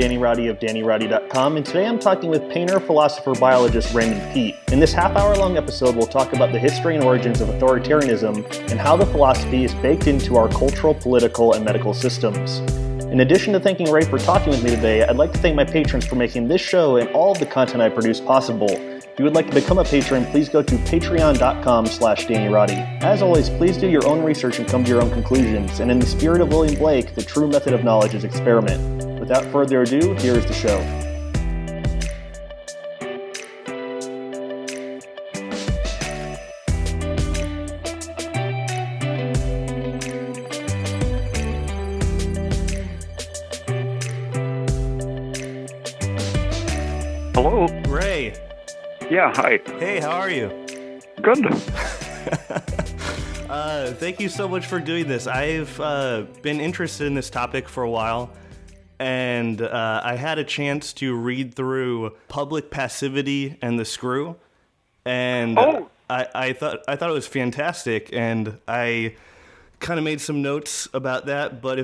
Danny Roddy of DannyRoddy.com, and today I'm talking with painter, philosopher, biologist Raymond Peat. In this half-hour-long episode, we'll talk about the history and origins of authoritarianism and how the philosophy is baked into our cultural, political, and medical systems. In addition to thanking Ray for talking with me today, I'd like to thank my patrons for making this show and all of the content I produce possible. If you would like to become a patron, please go to patreon.com/DannyRoddy. As always, please do your own research and come to your own conclusions. And in the spirit of William Blake, the true method of knowledge is experiment. Without further ado, here is the show. Hello. Ray. Yeah, hi. Hey, how are you? Good. Thank you so much for doing this. I've been interested in this topic for a while, and I had a chance to read through Public Passivity and the Screw, and I thought it was fantastic, and I kind of made some notes about that. But I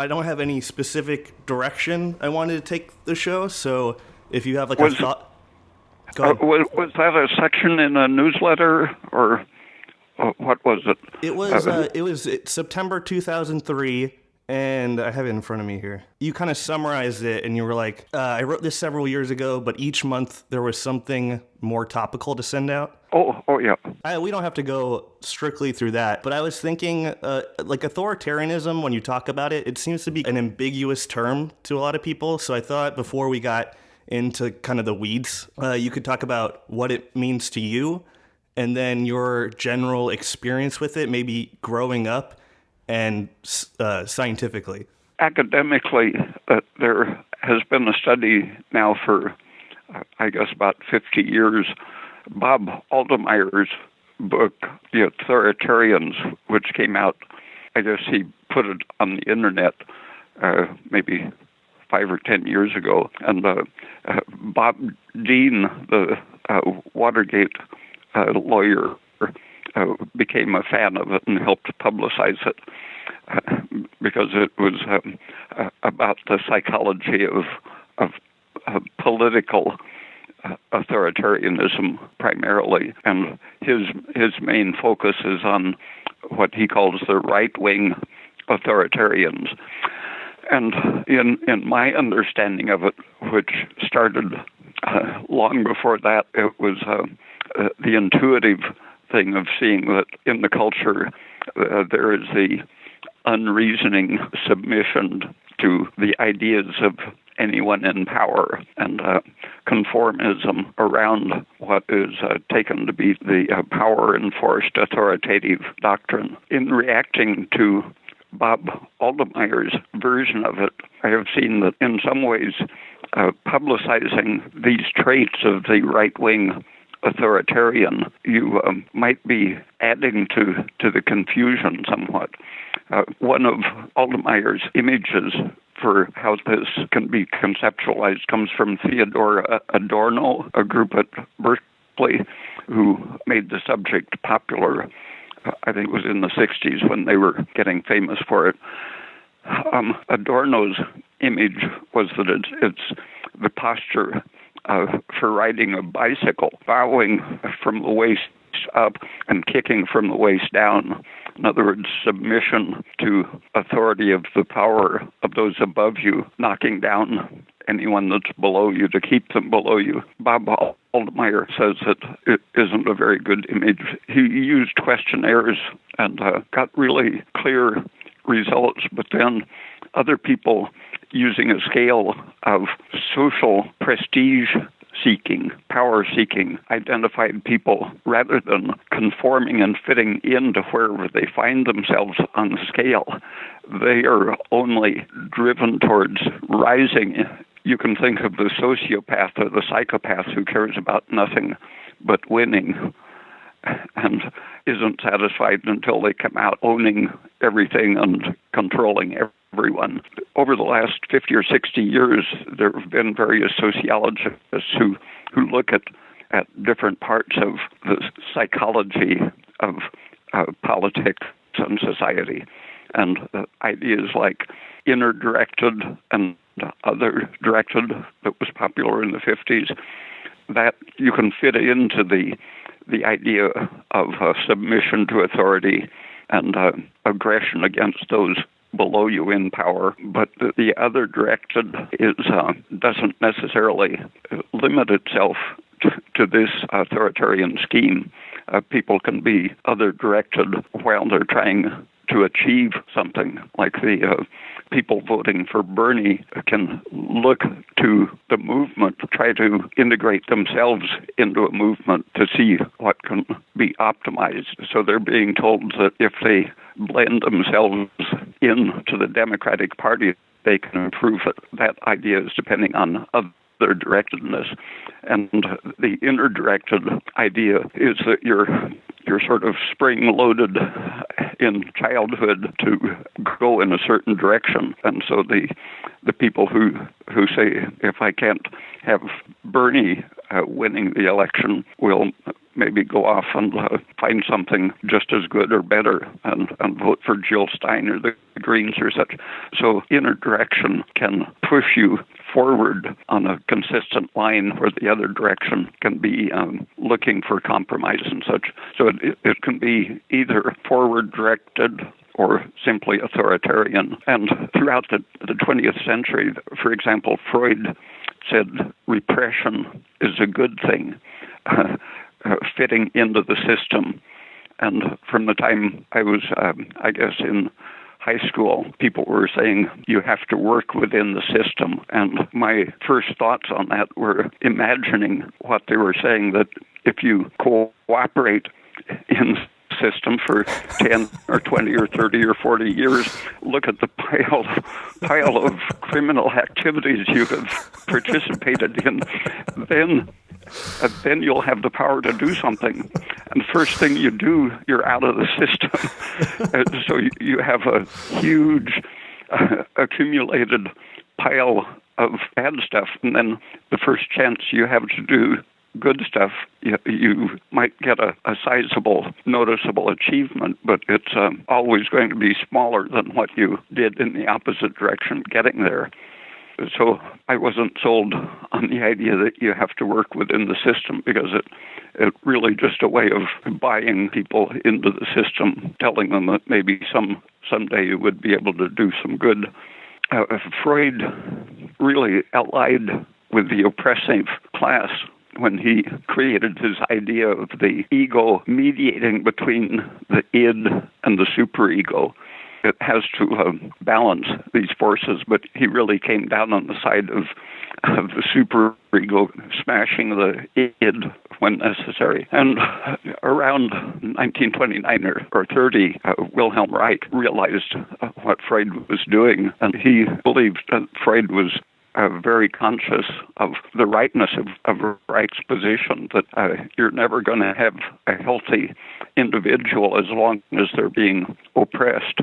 don't have any specific direction I wanted to take the show, so if you have a thought. Was that a section in a newsletter, or what was it? It was September 2003, and I have it in front of me here. You kind of summarized it, and you were like, I wrote this several years ago, but each month there was something more topical to send out. Oh yeah. We don't have to go strictly through that, but I was thinking, like authoritarianism, when you talk about it, it seems to be an ambiguous term to a lot of people, so I thought before we got into kind of the weeds, you could talk about what it means to you, and then your general experience with it, maybe growing up and scientifically. Academically, there has been a study now for, I guess, about 50 years. Bob Altemeyer's book, The Authoritarians, which came out, I guess he put it on the internet maybe 5 or 10 years ago, and Bob Dean, the Watergate lawyer, became a fan of it and helped publicize it because it was about the psychology of political authoritarianism primarily, and his main focus is on what he calls the right-wing authoritarians. And in my understanding of it, which started long before that, it was the intuitive thing of seeing that in the culture there is the unreasoning submission to the ideas of anyone in power, and conformism around what is taken to be the power-enforced authoritative doctrine. In reacting to Bob Altemeyer's version of it, I have seen that in some ways publicizing these traits of the right-wing authoritarian, you might be adding to the confusion somewhat. One of Altemeyer's images for how this can be conceptualized comes from Theodor Adorno, a group at Berkeley who made the subject popular. I think it was in the 60s when they were getting famous for it. Adorno's image was that it's the posture for riding a bicycle, bowing from the waist up and kicking from the waist down. In other words, submission to authority of the power of those above you, knocking down anyone that's below you to keep them below you. Bob Altemeyer says that it isn't a very good image. He used questionnaires and got really clear results, but then other people using a scale of social prestige seeking, power seeking, identified people rather than conforming and fitting into wherever they find themselves on the scale. They are only driven towards rising. You can think of the sociopath or the psychopath who cares about nothing but winning and isn't satisfied until they come out owning everything and controlling everyone. Over the last 50 or 60 years, there have been various sociologists who look at different parts of the psychology of politics and society, and ideas like inner-directed and other directed that was popular in the 50s, that you can fit into the idea of submission to authority and aggression against those below you in power. But the other directed doesn't necessarily limit itself to this authoritarian scheme. People can be other directed while they're trying to achieve something. Like the people voting for Bernie can look to the movement, try to integrate themselves into a movement to see what can be optimized. So they're being told that if they blend themselves into the Democratic Party, they can improve it. That idea is depending on other directedness. And the inner directed idea is that you're sort of spring-loaded in childhood to go in a certain direction. And so the people who say, if I can't have Bernie winning the election, will maybe go off and find something just as good or better and vote for Jill Stein or the Greens or such. So inner direction can push you forward on a consistent line where the other direction can be looking for compromise and such. So it can be either forward-directed or simply authoritarian. And throughout the 20th century, for example, Freud said repression is a good thing, fitting into the system. And from the time I was, I guess, in high school, people were saying you have to work within the system. And my first thoughts on that were imagining what they were saying, that if you cooperate in system for 10 or 20 or 30 or 40 years, look at the pile of criminal activities you have participated in, then you'll have the power to do something. And first thing you do, you're out of the system. So you have a huge accumulated pile of bad stuff, and then the first chance you have to do good stuff, you might get a sizable, noticeable achievement, but it's always going to be smaller than what you did in the opposite direction getting there. So I wasn't sold on the idea that you have to work within the system, because it really just a way of buying people into the system, telling them that maybe someday you would be able to do some good. Freud really allied with the oppressive class when he created his idea of the ego mediating between the id and the superego. It has to balance these forces, but he really came down on the side of the superego, smashing the id when necessary. And around 1929 or 30, Wilhelm Reich realized what Freud was doing, and he believed that Freud was very conscious of the rightness of Reich's position, that you're never going to have a healthy individual as long as they're being oppressed.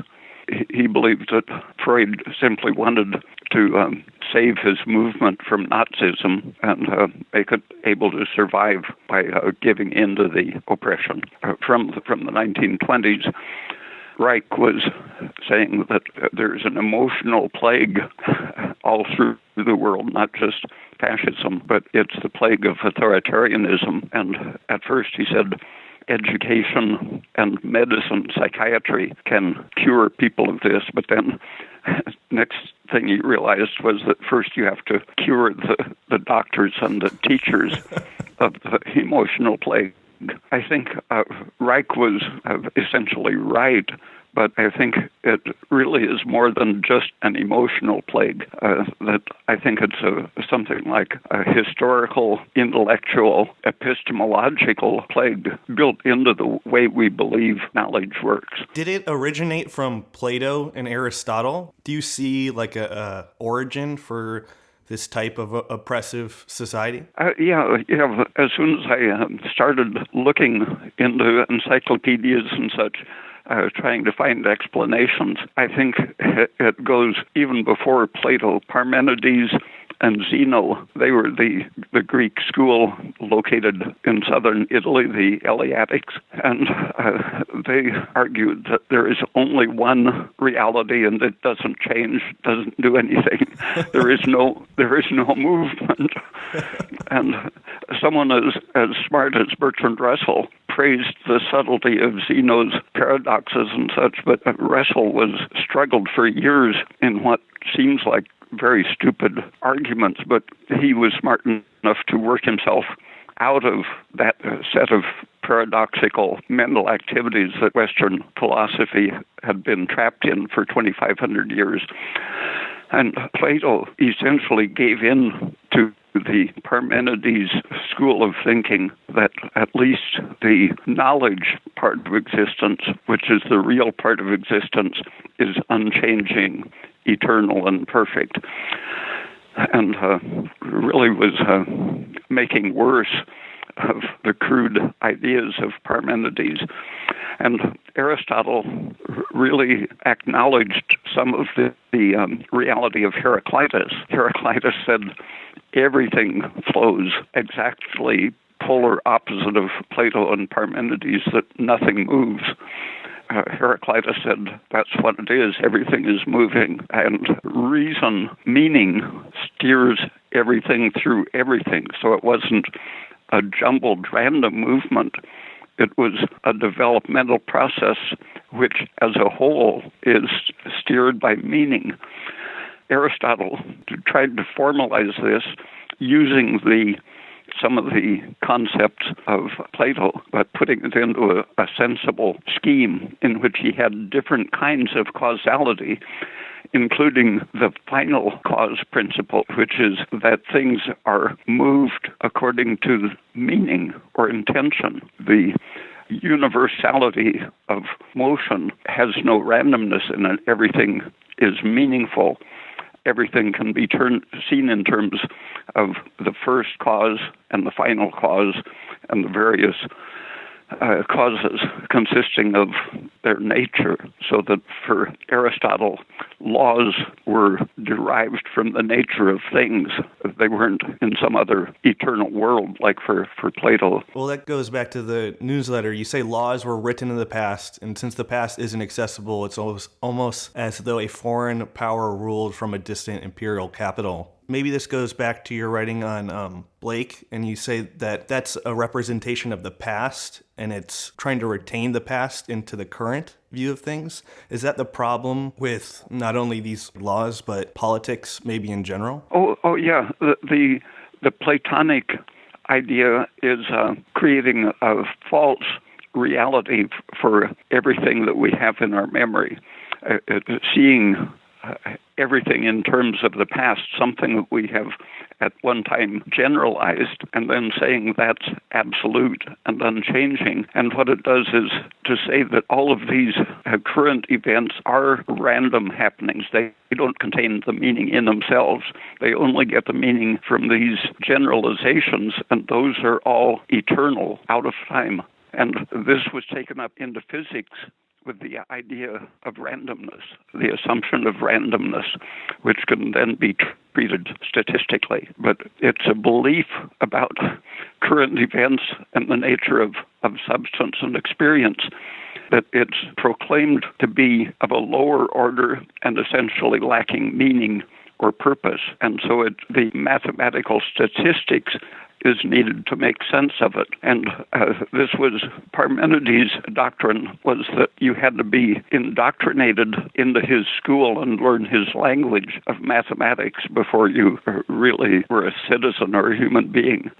He believed that Freud simply wanted to save his movement from Nazism and make it able to survive by giving in to the oppression. From the 1920s, Reich was saying that there's an emotional plague all through the world, not just fascism, but it's the plague of authoritarianism. And at first he said education and medicine, psychiatry can cure people of this, but then next thing he realized was that first you have to cure the doctors and the teachers of the emotional plague. I think Reich was essentially right, but I think it really is more than just an emotional plague. That I think it's something like a historical, intellectual, epistemological plague built into the way we believe knowledge works. Did it originate from Plato and Aristotle? Do you see like a origin for this type of oppressive society? Yeah. As soon as I started looking into encyclopedias and such, trying to find explanations, I think it goes even before Plato. Parmenides and Zeno. They were the Greek school located in southern Italy, the Eleatics, and they argued that there is only one reality and it doesn't change, doesn't do anything. There is no movement. And someone as smart as Bertrand Russell praised the subtlety of Zeno's paradoxes and such, but Russell struggled for years in what seems like very stupid arguments, but he was smart enough to work himself out of that set of paradoxical mental activities that Western philosophy had been trapped in for 2,500 years. And Plato essentially gave in to the Parmenides school of thinking that at least the knowledge part of existence, which is the real part of existence, is unchanging, eternal, and perfect. And really was making worse of the crude ideas of Parmenides. And Aristotle really acknowledged some of the reality of Heraclitus. Heraclitus said everything flows exactly polar opposite of Plato and Parmenides, that nothing moves. Heraclitus said that's what it is, everything is moving, and reason, meaning, steers everything through everything. So it wasn't a jumbled random movement. It was a developmental process which as a whole is steered by meaning. Aristotle tried to formalize this using some of the concepts of Plato, but putting it into a sensible scheme in which he had different kinds of causality, including the final cause principle, which is that things are moved according to meaning or intention. The universality of motion has no randomness in it. Everything is meaningful. Everything can be seen in terms of the first cause and the final cause and the various causes consisting of their nature, so that for Aristotle, laws were derived from the nature of things. They weren't in some other eternal world like for Plato. Well, that goes back to the newsletter. You say laws were written in the past, and since the past isn't accessible, it's almost as though a foreign power ruled from a distant imperial capital. Maybe this goes back to your writing on Blake, and you say that that's a representation of the past, and it's trying to retain the past into the current view of things. Is that the problem with not only these laws, but politics maybe in general? Oh yeah. The Platonic idea is creating a false reality for everything that we have in our memory, seeing everything in terms of the past, something that we have at one time generalized, and then saying that's absolute and unchanging. And what it does is to say that all of these current events are random happenings. They don't contain the meaning in themselves. They only get the meaning from these generalizations, and those are all eternal, out of time. And this was taken up into physics with the idea of randomness, the assumption of randomness, which can then be treated statistically. But it's a belief about current events and the nature of substance and experience that it's proclaimed to be of a lower order and essentially lacking meaning or purpose. And so the mathematical statistics is needed to make sense of it. And this was Parmenides' doctrine, was that you had to be indoctrinated into his school and learn his language of mathematics before you really were a citizen or a human being.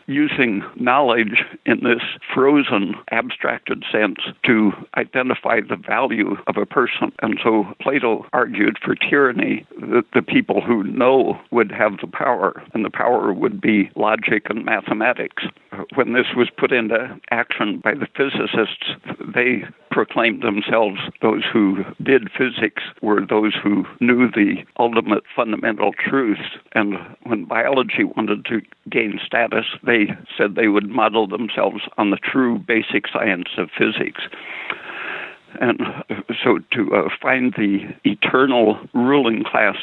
Using knowledge in this frozen, abstracted sense to identify the value of a person. And so Plato argued for tyranny that the people who know would have the power, and the power would be logic and mathematics. When this was put into action by the physicists, they proclaimed themselves those who did physics were those who knew the ultimate fundamental truths. And when biology wanted to gain status, they said they would model themselves on the true basic science of physics. And so to find the eternal ruling class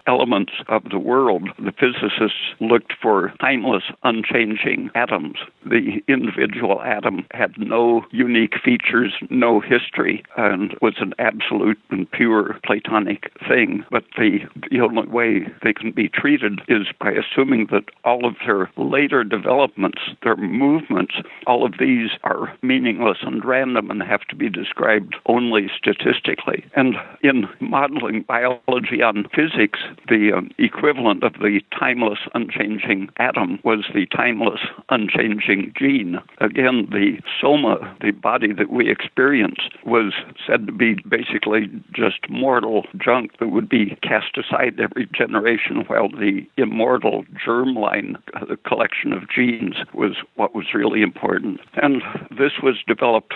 elements of the world. The physicists looked for timeless, unchanging atoms. The individual atom had no unique features, no history, and was an absolute and pure Platonic thing. But the only way they can be treated is by assuming that all of their later developments, their movements, all of these are meaningless and random and have to be described only statistically. And in modeling biology on physics, the equivalent of the timeless, unchanging atom was the timeless, unchanging gene. Again, the soma, the body that we experience, was said to be basically just mortal junk that would be cast aside every generation, while the immortal germline, the collection of genes, was what was really important. And this was developed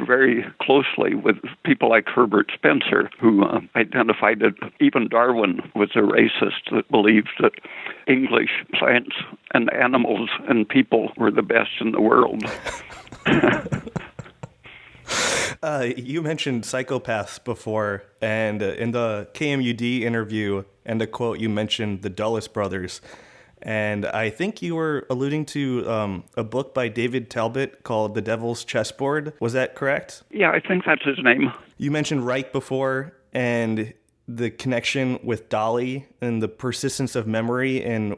very closely with people like Herbert Spencer, who identified it. Even Darwin was a racist that believed that English plants and animals and people were the best in the world. You mentioned psychopaths before, and in the KMUD interview and the quote, you mentioned the Dulles brothers. And I think you were alluding to a book by David Talbot called The Devil's Chessboard. Was that correct? Yeah, I think that's his name. You mentioned Reich before, and the connection with Dali and the persistence of memory and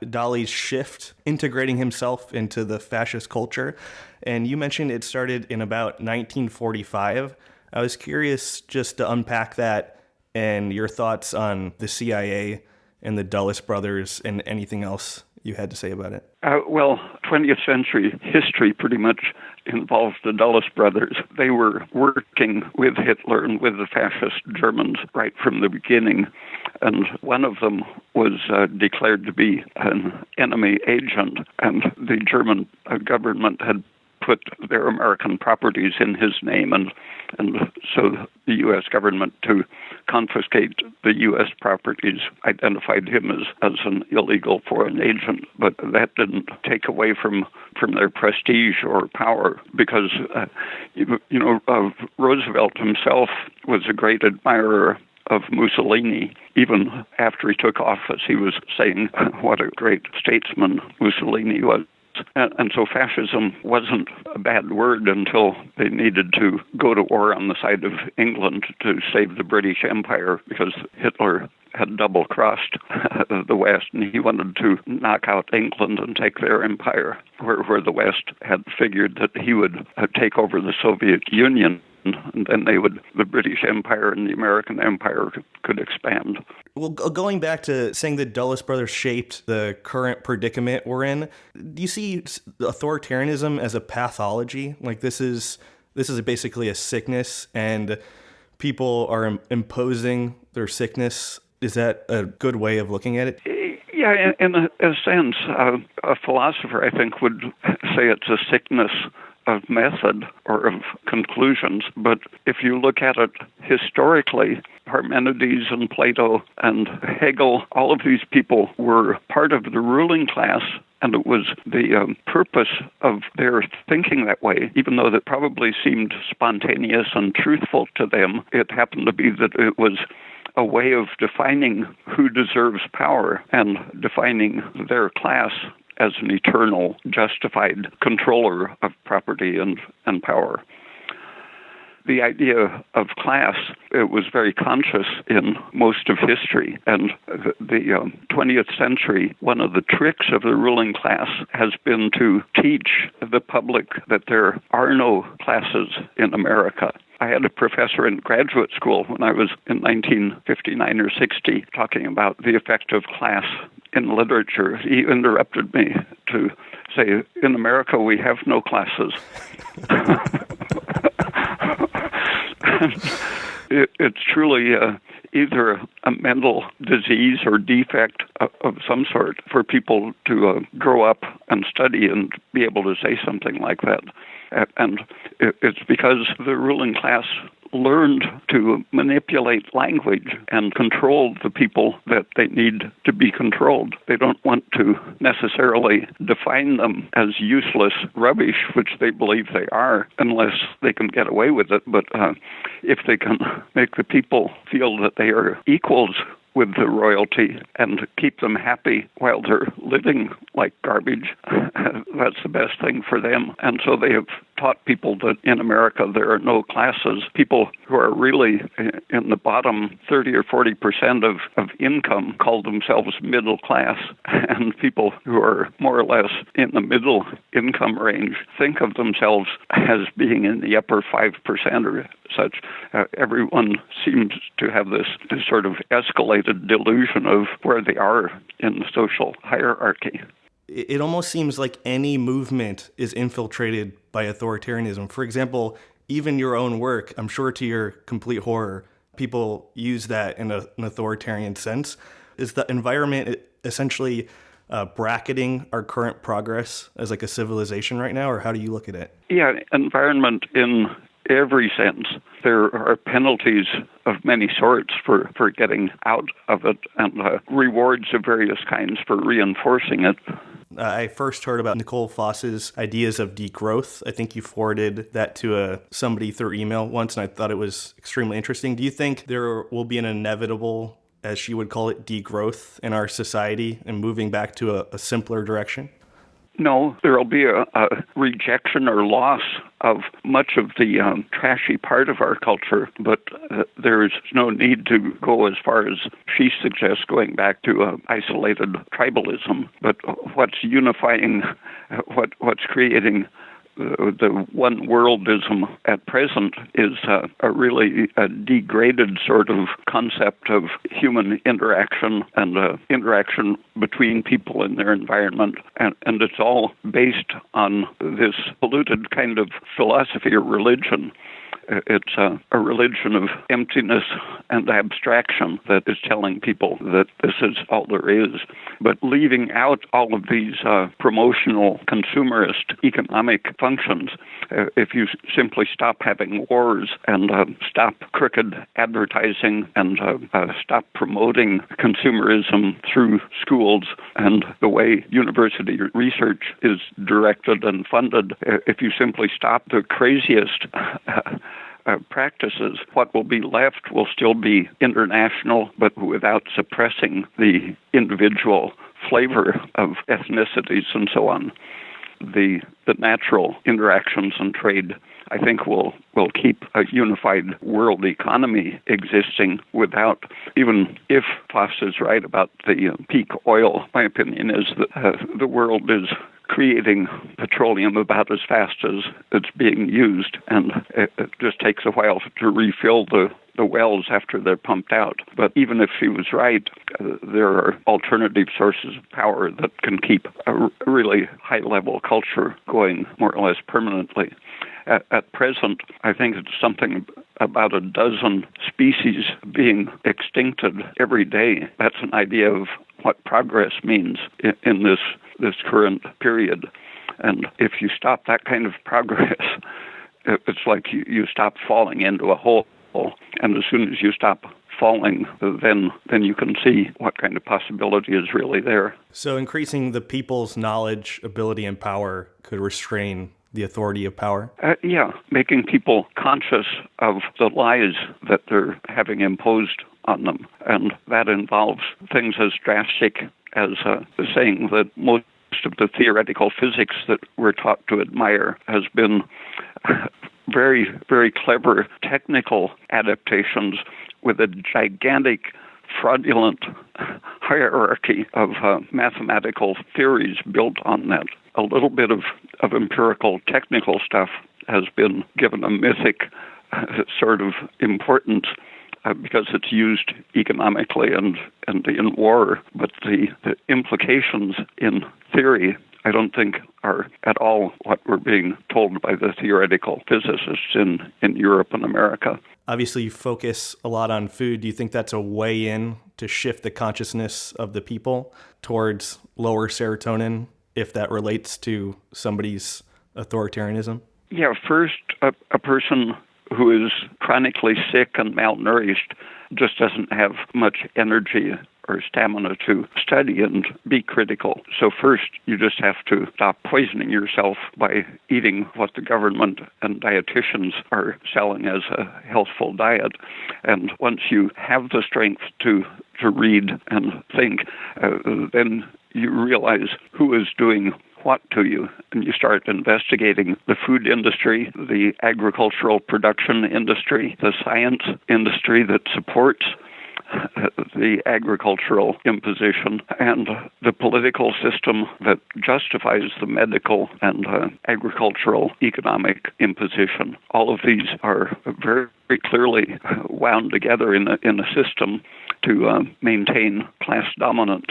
Dali's shift, integrating himself into the fascist culture. And you mentioned it started in about 1945. I was curious just to unpack that and your thoughts on the CIA and the Dulles brothers and anything else you had to say about it. Well, 20th century history pretty much involves the Dulles brothers. They were working with Hitler and with the fascist Germans right from the beginning, and one of them was declared to be an enemy agent, and the German government had put their American properties in his name, and so the U.S. government, to confiscate the U.S. properties, identified him as an illegal foreign agent. But that didn't take away from their prestige or power, because Roosevelt himself was a great admirer of Mussolini. Even after he took office, he was saying what a great statesman Mussolini was. And so fascism wasn't a bad word until they needed to go to war on the side of England to save the British Empire, because Hitler had double-crossed the West, and he wanted to knock out England and take their empire, where the West had figured that he would take over the Soviet Union, and then the British Empire and the American Empire could expand. Well, going back to saying that Dulles brothers shaped the current predicament we're in, do you see authoritarianism as a pathology? Like this is basically a sickness, and people are imposing their sickness. Is that a good way of looking at it? Yeah, in a sense, a philosopher, I think, would say it's a sickness of method or of conclusions. But if you look at it historically, Parmenides and Plato and Hegel, all of these people were part of the ruling class, and it was the purpose of their thinking that way, even though that probably seemed spontaneous and truthful to them. It happened to be that it was a way of defining who deserves power and defining their class as an eternal, justified controller of property and power. The idea of class, it was very conscious in most of history. And the 20th century, one of the tricks of the ruling class has been to teach the public that there are no classes in America. I had a professor in graduate school when I was in 1959 or 60 talking about the effect of class in literature. He interrupted me to say, in America, we have no classes. It's truly either a mental disease or defect of some sort for people to grow up and study and be able to say something like that. And it's because the ruling class learned to manipulate language and control the people that they need to be controlled. They don't want to necessarily define them as useless rubbish, which they believe they are, unless they can get away with it. But if they can make the people feel that they are equals with the royalty and keep them happy while they're living like garbage. That's the best thing for them. And so they have taught people that in America there are no classes. People who are really in the bottom 30 or 40% of income call themselves middle class, and people who are more or less in the middle income range think of themselves as being in the upper 5% or such. Everyone seems to have this sort of escalated delusion of where they are in the social hierarchy. It almost seems like any movement is infiltrated by authoritarianism. For example, even your own work, I'm sure to your complete horror, people use that in an authoritarian sense. Is the environment essentially bracketing our current progress as like a civilization right now, or how do you look at it? Yeah, environment in every sense. There are penalties of many sorts for getting out of it, and rewards of various kinds for reinforcing it. I first heard about Nicole Foss's ideas of degrowth. I think you forwarded that to somebody through email once, and I thought it was extremely interesting. Do you think there will be an inevitable, as she would call it, degrowth in our society and moving back to a simpler direction? No, there will be a rejection or loss of much of the trashy part of our culture, but there's no need to go as far as she suggests, going back to isolated tribalism. But what's unifying, what's creating the one worldism at present is a really degraded sort of concept of human interaction and interaction between people in their environment. And it's all based on this polluted kind of philosophy or religion. It's a religion of emptiness and abstraction that is telling people that this is all there is. But leaving out all of these promotional consumerist economic functions, if you simply stop having wars and stop crooked advertising and stop promoting consumerism through schools and the way university research is directed and funded, if you simply stop the craziest practices, what will be left will still be international, but without suppressing the individual flavor of ethnicities and so on. The natural interactions and trade, I think, will keep a unified world economy existing without, even if Foss is right about the peak oil, my opinion is that the world is creating petroleum about as fast as it's being used, and it just takes a while to refill the wells after they're pumped out. But even if she was right, there are alternative sources of power that can keep a really high-level culture going more or less permanently. At present, I think it's something about a dozen species being extincted every day. That's an idea of what progress means in this current period. And if you stop that kind of progress, it's like you stop falling into a hole. And as soon as you stop falling, then you can see what kind of possibility is really there. So increasing the people's knowledge, ability, and power could restrain the authority of power? Yeah, making people conscious of the lies that they're having imposed on them. And that involves things as drastic as saying that most of the theoretical physics that we're taught to admire has been very, very clever technical adaptations with a gigantic fraudulent hierarchy of mathematical theories built on that. A little bit of empirical technical stuff has been given a mythic sort of importance because it's used economically and in war, but the implications in theory I don't think are at all what we're being told by the theoretical physicists in Europe and America. Obviously, you focus a lot on food. Do you think that's a way in to shift the consciousness of the people towards lower serotonin, if that relates to somebody's authoritarianism? Yeah, first, a person who is chronically sick and malnourished just doesn't have much energy or stamina to study and be critical. So first, you just have to stop poisoning yourself by eating what the government and dietitians are selling as a healthful diet. And once you have the strength to read and think, then you realize who is doing what to you, and you start investigating the food industry, the agricultural production industry, the science industry that supports the agricultural imposition, and the political system that justifies the medical and agricultural economic imposition. All of these are very, very clearly wound together in a system to maintain class dominance.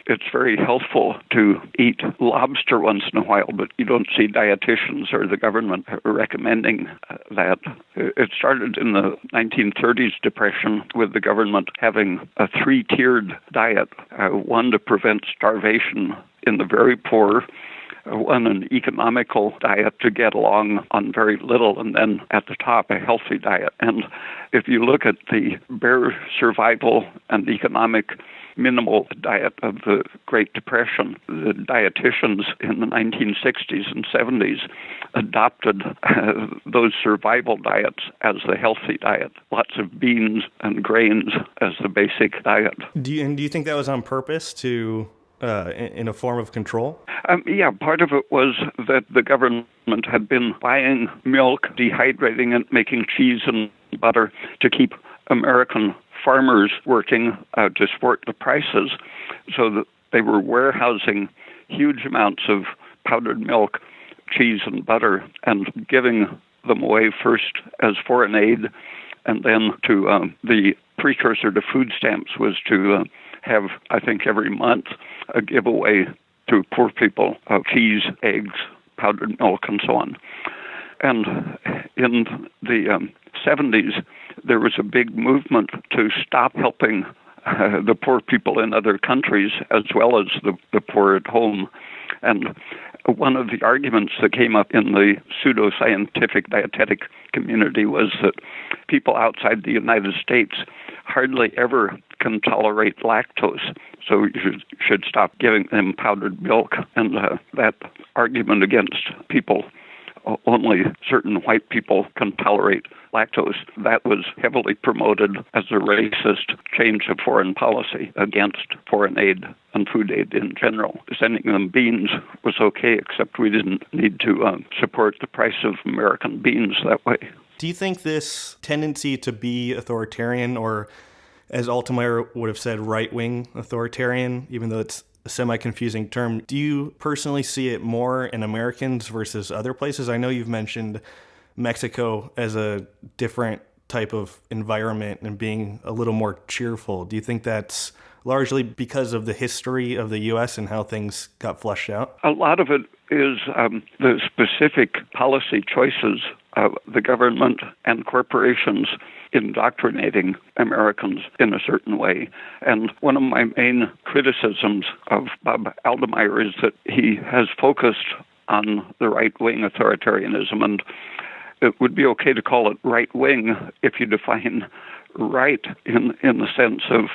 It's very healthful to eat lobster once in a while, but you don't see dietitians or the government recommending that. It started in the 1930s depression with the government having a three-tiered diet, one to prevent starvation in the very poor, one an economical diet to get along on very little, and then at the top a healthy diet. And if you look at the bare survival and economic minimal diet of the Great Depression, the dietitians in the 1960s and 70s adopted those survival diets as the healthy diet. Lots of beans and grains as the basic diet. Do you think that was on purpose to in a form of control? Yeah, part of it was that the government had been buying milk, dehydrating it, making cheese and butter to keep American farmers working to support the prices, so that they were warehousing huge amounts of powdered milk, cheese, and butter, and giving them away first as foreign aid, and then to the precursor to food stamps was to have, I think, every month a giveaway to poor people of cheese, eggs, powdered milk, and so on. And in the 70s, there was a big movement to stop helping the poor people in other countries as well as the poor at home. And one of the arguments that came up in the pseudoscientific dietetic community was that people outside the United States hardly ever can tolerate lactose, so you should stop giving them powdered milk. And that argument against people, only certain white people can tolerate lactose, that was heavily promoted as a racist change of foreign policy against foreign aid and food aid in general. Sending them beans was okay, except we didn't need to support the price of American beans that way. Do you think this tendency to be authoritarian, or as Altemeyer would have said, right-wing authoritarian, even though it's a semi-confusing term, do you personally see it more in Americans versus other places? I know you've mentioned Mexico as a different type of environment and being a little more cheerful. Do you think that's largely because of the history of the U.S. and how things got fleshed out? A lot of it is the specific policy choices of the government and corporations indoctrinating Americans in a certain way. And one of my main criticisms of Bob Altemeyer is that he has focused on the right-wing authoritarianism, and it would be okay to call it right-wing if you define right in the sense of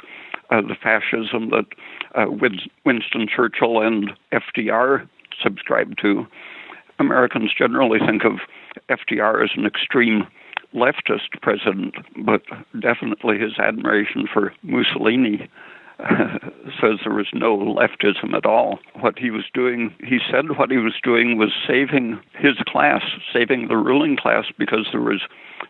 the fascism that Winston Churchill and FDR subscribed to. Americans generally think of FDR as an extreme leftist president, but definitely his admiration for Mussolini says there was no leftism at all. What he was doing, he said what he was doing was saving his class, saving the ruling class, because there was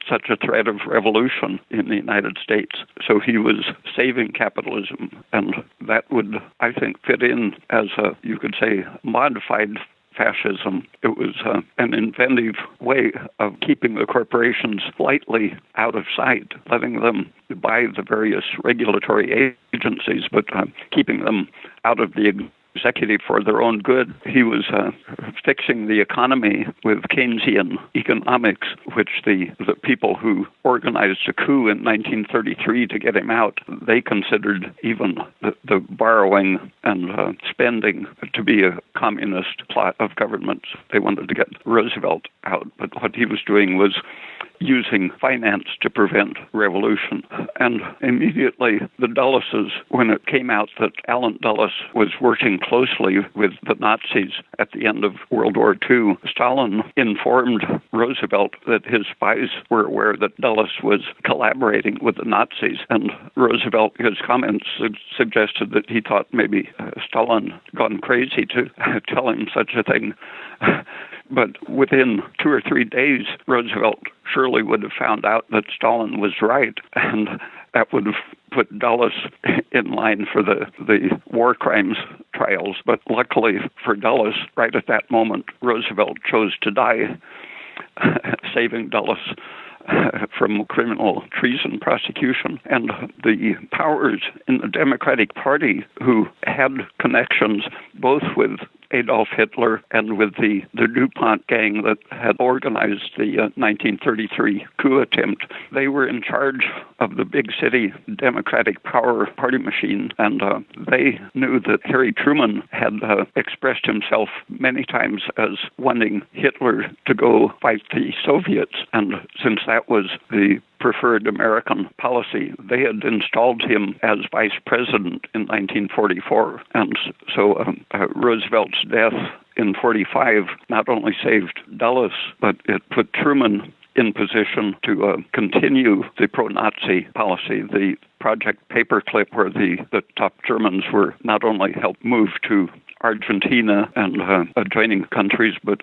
such a threat of revolution in the United States. So he was saving capitalism, and that would, I think, fit in as a, you could say, modified fascism. It was an inventive way of keeping the corporations slightly out of sight, letting them buy the various regulatory agencies, but keeping them out of the executive for their own good. He was fixing the economy with Keynesian economics, which the people who organized a coup in 1933 to get him out, they considered even the borrowing and spending to be a communist plot of government. They wanted to get Roosevelt out, but what he was doing was using finance to prevent revolution. And immediately the Dulleses, when it came out that Allen Dulles was working closely with the Nazis at the end of World War II, Stalin informed Roosevelt that his spies were aware that Dulles was collaborating with the Nazis. And Roosevelt, his comments suggested that he thought maybe Stalin gone crazy to tell him such a thing. But within 2 or 3 days, Roosevelt surely would have found out that Stalin was right, and that would have put Dulles in line for the war crimes trials. But luckily for Dulles, right at that moment, Roosevelt chose to die, saving Dulles from criminal treason prosecution. And the powers in the Democratic Party who had connections both with Adolf Hitler and with the DuPont gang that had organized the 1933 coup attempt, they were in charge of the big city Democratic power party machine, and they knew that Harry Truman had expressed himself many times as wanting Hitler to go fight the Soviets, and since that was the preferred American policy, they had installed him as vice president in 1944. And so Roosevelt's death in 45 not only saved Dulles, but it put Truman in position to continue the pro-Nazi policy. The Project Paperclip, where the top Germans were not only helped move to Argentina and adjoining countries, but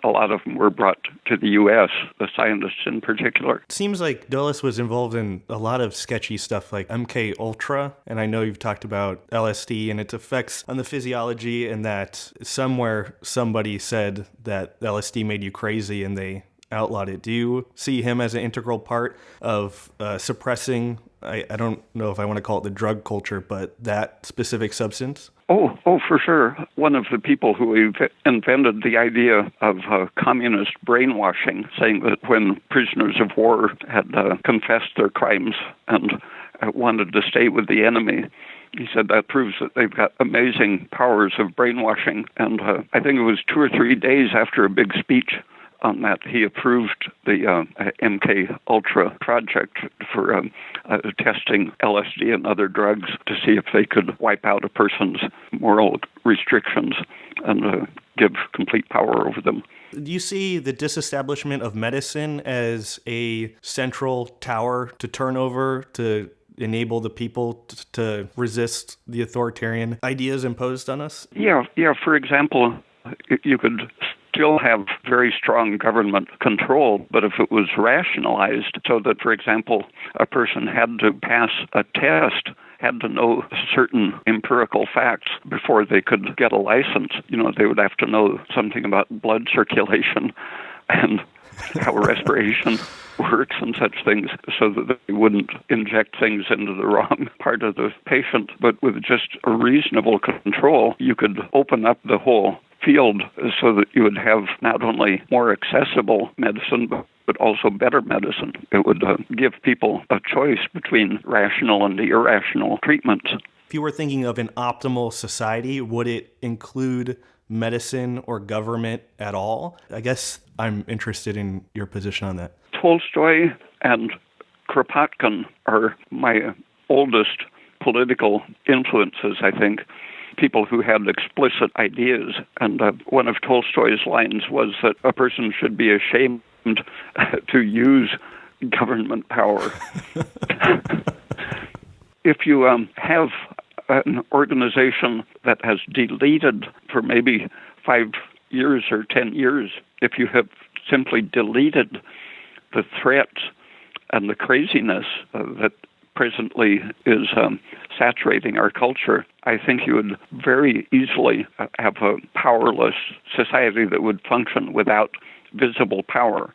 a lot of them were brought to the U.S., the scientists in particular. It seems like Dulles was involved in a lot of sketchy stuff like MK Ultra, and I know you've talked about LSD and its effects on the physiology, and that somewhere somebody said that LSD made you crazy and they outlawed it. Do you see him as an integral part of suppressing, I don't know if I want to call it the drug culture, but that specific substance? Oh, for sure. One of the people who invented the idea of communist brainwashing, saying that when prisoners of war had confessed their crimes and wanted to stay with the enemy, he said that proves that they've got amazing powers of brainwashing. And I think it was 2 or 3 days after a big speech on that, he approved the MK Ultra project for testing LSD and other drugs to see if they could wipe out a person's moral restrictions and give complete power over them. Do you see the disestablishment of medicine as a central tower to turn over to enable the people to resist the authoritarian ideas imposed on us? Yeah. For example, you could still have very strong government control, but if it was rationalized so that, for example, a person had to pass a test, had to know certain empirical facts before they could get a license. They would have to know something about blood circulation and how respiration works and such things, so that they wouldn't inject things into the wrong part of the patient. But with just a reasonable control, you could open up the whole field so that you would have not only more accessible medicine, but also better medicine. It would give people a choice between rational and irrational treatments. If you were thinking of an optimal society, would it include medicine or government at all? I guess I'm interested in your position on that. Tolstoy and Kropotkin are my oldest political influences, I think. People who had explicit ideas. And one of Tolstoy's lines was that a person should be ashamed to use government power. If you have an organization that has deleted for maybe 5 years or 10 years, if you have simply deleted the threats and the craziness that presently is saturating our culture, I think you would very easily have a powerless society that would function without visible power.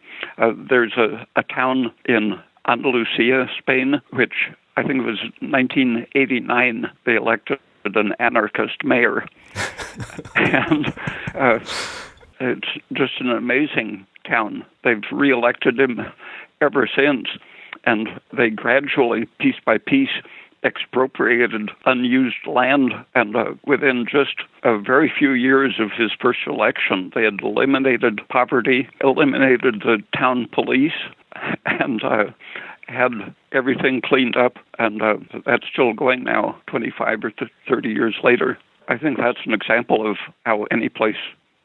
There's a town in Andalusia, Spain, which I think it was 1989, they elected an anarchist mayor. And it's just an amazing town. They've reelected him ever since. And they gradually, piece by piece, expropriated unused land. And within just a very few years of his first election, they had eliminated poverty, eliminated the town police, and had everything cleaned up, and that's still going now, 25 or 30 years later. I think that's an example of how any place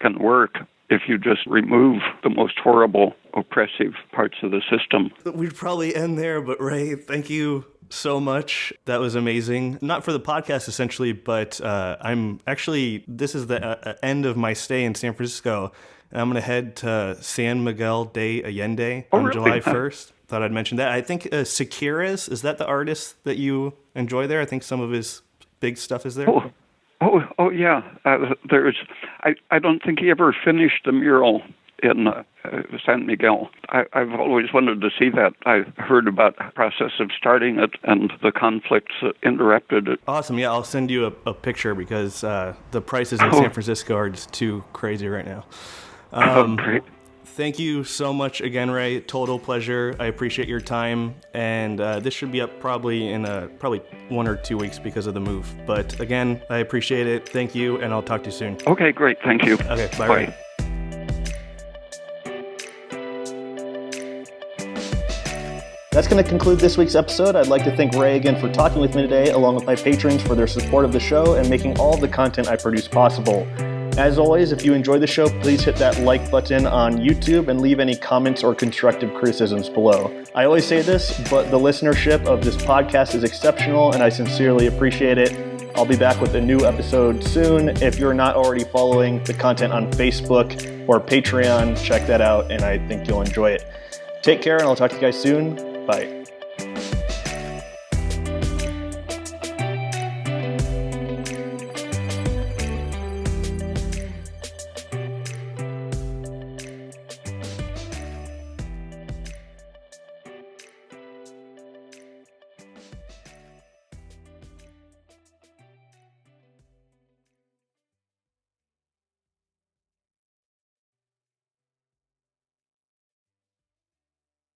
can work if you just remove the most horrible, oppressive parts of the system. We'd probably end there, but Ray, thank you so much. That was amazing. Not for the podcast, essentially, but this is the end of my stay in San Francisco. And I'm going to head to San Miguel de Allende on July 1st. Thought I'd mention that. I think Sequeiros, is that the artist that you enjoy there? I think some of his big stuff is there. Oh, yeah. I don't think he ever finished the mural in San Miguel. I've always wanted to see that. I heard about the process of starting it and the conflicts that interrupted it. Awesome. Yeah, I'll send you a picture because the prices in San Francisco are just too crazy right now. Great. Thank you so much again, Ray. Total pleasure. I appreciate your time. And this should be up probably in 1 or 2 weeks because of the move. But again, I appreciate it. Thank you, and I'll talk to you soon. Okay, great. Thank you. Okay, bye. Ray. That's going to conclude this week's episode. I'd like to thank Ray again for talking with me today, along with my patrons for their support of the show and making all the content I produce possible. As always, if you enjoy the show, please hit that like button on YouTube and leave any comments or constructive criticisms below. I always say this, but the listenership of this podcast is exceptional, and I sincerely appreciate it. I'll be back with a new episode soon. If you're not already following the content on Facebook or Patreon, check that out, and I think you'll enjoy it. Take care, and I'll talk to you guys soon. Bye.